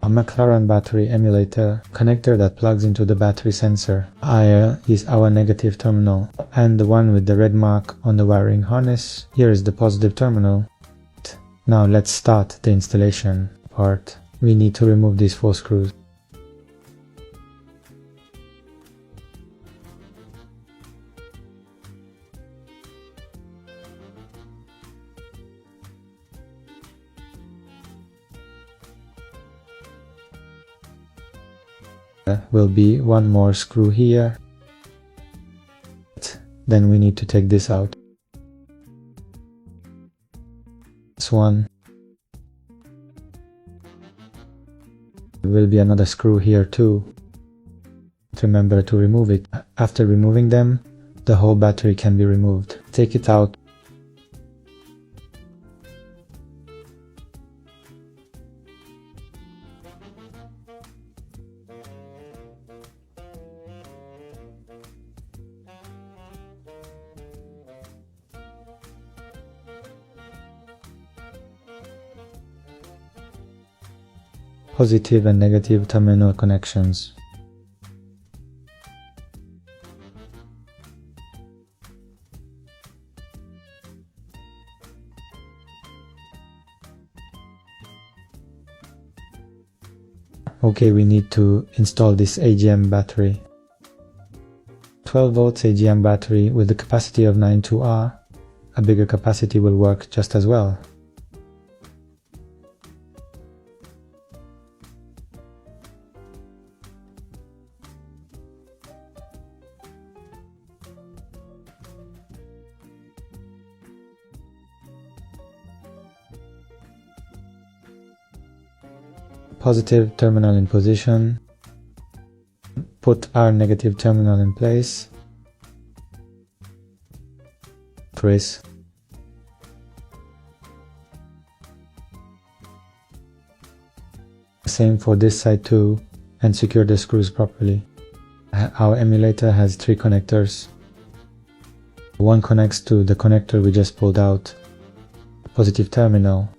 A McLaren battery emulator connector that plugs into the battery sensor. Here is our negative terminal, and the one with the red mark on the wiring harness. Here is the positive terminal. Now let's start the installation part. We need to remove these 4 screws. Will be one more screw here. Then we need to take this out. This one. There will be another screw here too. Remember to remove it. After removing them, the whole battery can be removed. Take it out. Positive and negative terminal connections. Okay, we need to install this AGM battery. 12 volts AGM battery with the capacity of 92Ah. A bigger capacity will work just as well. Positive terminal in position. Put our negative terminal in place. Press. Same for this side too, and secure the screws properly. Our emulator has 3 connectors. One connects to the connector we just pulled out. Positive terminal.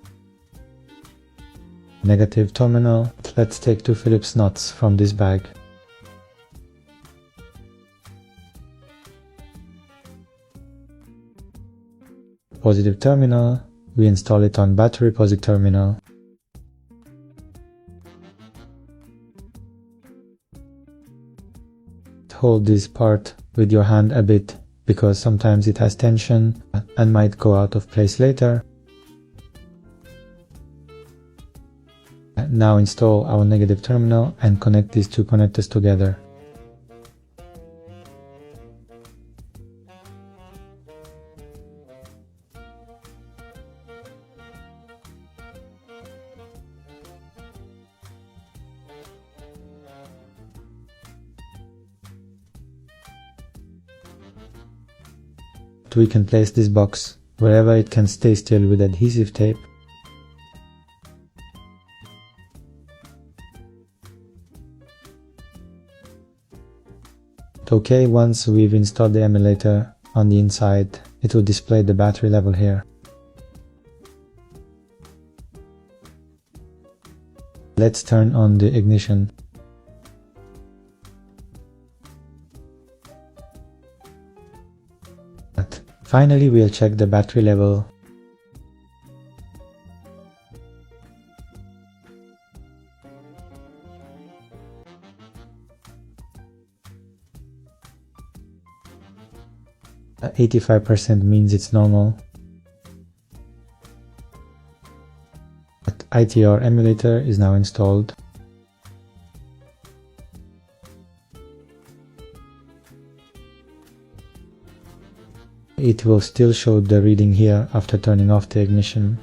Negative terminal. Let's take 2 Phillips nuts from this bag. Positive terminal. We install it on battery positive terminal. Hold this part with your hand a bit, because sometimes it has tension and might go out of place later. Now install our negative terminal and connect these 2 connectors together. We can place this box wherever it can stay still with adhesive tape. Okay, once we've installed the emulator on the inside, it will display the battery level here. Let's turn on the ignition. Finally, we'll check the battery level. At 85% means it's normal. But ITR emulator is now installed. It will still show the reading here after turning off the ignition.